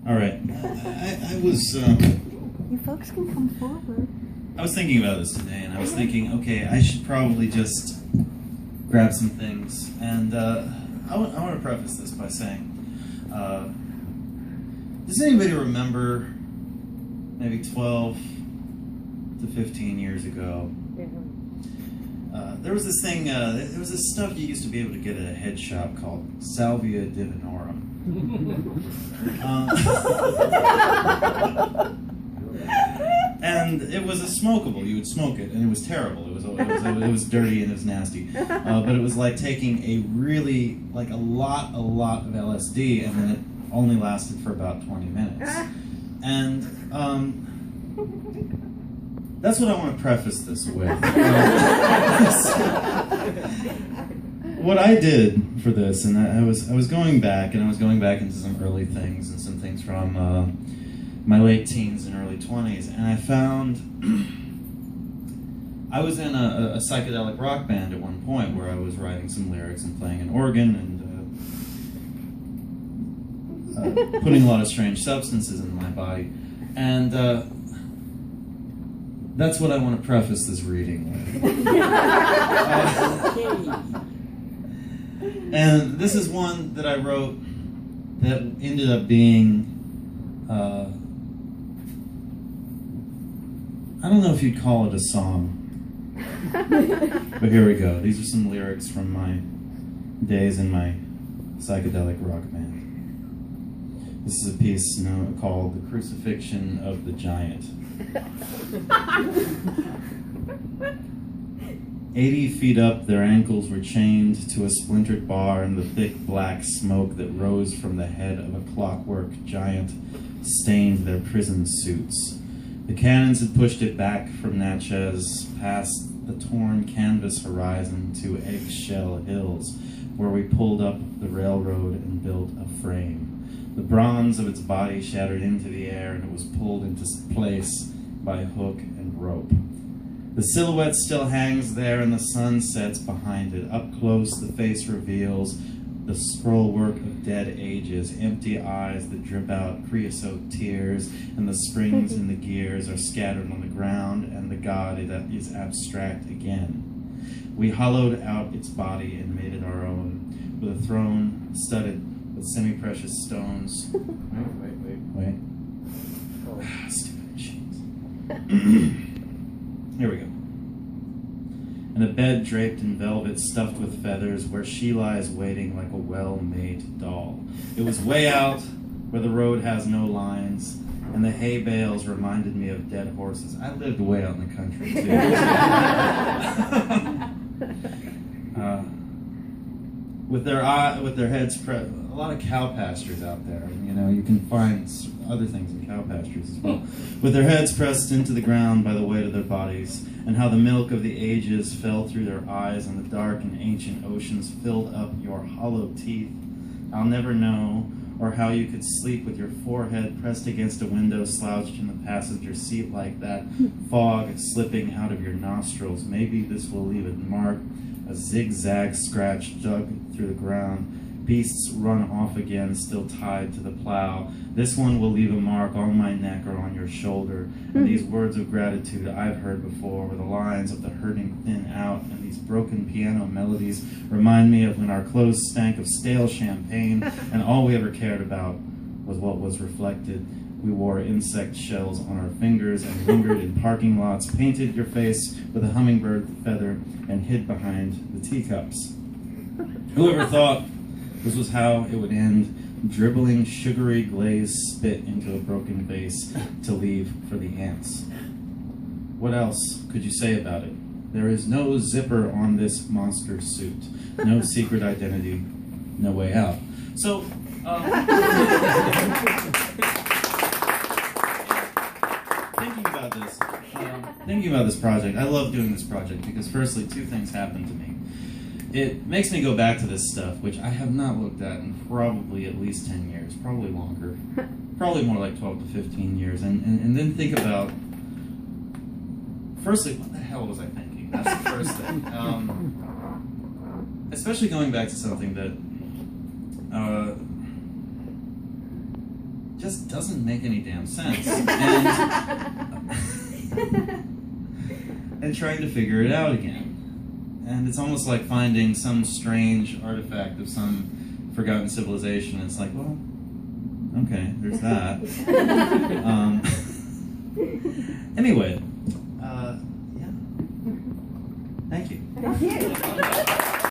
All right. I was. You folks can come forward. I was thinking about this today, and I was thinking, okay, I should probably just grab some things. And I want to preface this by saying, does anybody remember maybe 12 to 15 years ago? There was this thing, there was this stuff you used to be able to get at a head shop called Salvia divinorum. And it was a smokable. You would smoke it, and it was terrible. It was dirty and it was nasty. But it was like taking a really, like a lot of LSD, and then it only lasted for about 20 minutes. And that's what I want to preface this with. What I did for this, and I was going back, and I was going back into some early things and some things from my late teens and early 20s, and I found I was in a psychedelic rock band at one point where I was writing some lyrics and playing an organ and putting a lot of strange substances in my body, and that's what I want to preface this reading with. And this is one that I wrote that ended up being, I don't know if you'd call it a song, but here we go. These are some lyrics from my days in my psychedelic rock band. This is a piece called The Crucifixion of the Giant. 80 feet up, their ankles were chained to a splintered bar, and the thick black smoke that rose from the head of a clockwork giant stained their prison suits. The cannons had pushed it back from Natchez past the torn canvas horizon to Eggshell Hills, where we pulled up the railroad and built a frame. The bronze of its body shattered into the air, and it was pulled into place by hook and rope. The silhouette still hangs there, and the sun sets behind it. Up close, the face reveals the scroll work of dead ages, empty eyes that drip out creosote tears, and the springs and the gears are scattered on the ground, and the god is abstract again. We hollowed out its body and made it our own, with a throne studded with semi-precious stones. Wait. Stupid machines. Here we go. And a bed draped in velvet stuffed with feathers, where she lies waiting like a well-made doll. It was way out where the road has no lines, and the hay bales reminded me of dead horses. I lived way out in the country too. With their heads pressed, a lot of cow pastures out there. And, you can find other things in cow pastures as well. With their heads pressed into the ground by the weight of their bodies, and how the milk of the ages fell through their eyes, and the dark and ancient oceans filled up your hollow teeth. I'll never know, or how you could sleep with your forehead pressed against a window, slouched in the passenger seat like that, fog slipping out of your nostrils. Maybe this will leave a mark, a zigzag scratch dug through the ground. Beasts run off again, still tied to the plow. This one will leave a mark on my neck or on your shoulder. And these words of gratitude I've heard before, where the lines of the hurting thin out, and these broken piano melodies remind me of when our clothes stank of stale champagne, and all we ever cared about was what was reflected. We wore insect shells on our fingers and lingered in parking lots, painted your face with a hummingbird feather, and hid behind the teacups. Whoever thought this was how it would end, dribbling sugary glazed spit into a broken vase to leave for the ants. What else could you say about it? There is no zipper on this monster suit, no secret identity, no way out. So, thinking about this project, I love doing this project because firstly, two things happened to me. It makes me go back to this stuff, which I have not looked at in probably at least 10 years, probably longer, probably more like 12 to 15 years, and then think about, firstly, what the hell was I thinking? That's the first thing. Especially going back to something that just doesn't make any damn sense. And trying to figure it out again. And it's almost like finding some strange artifact of some forgotten civilization. It's like, well, okay, there's that. Anyway, yeah. Thank you. Thank you.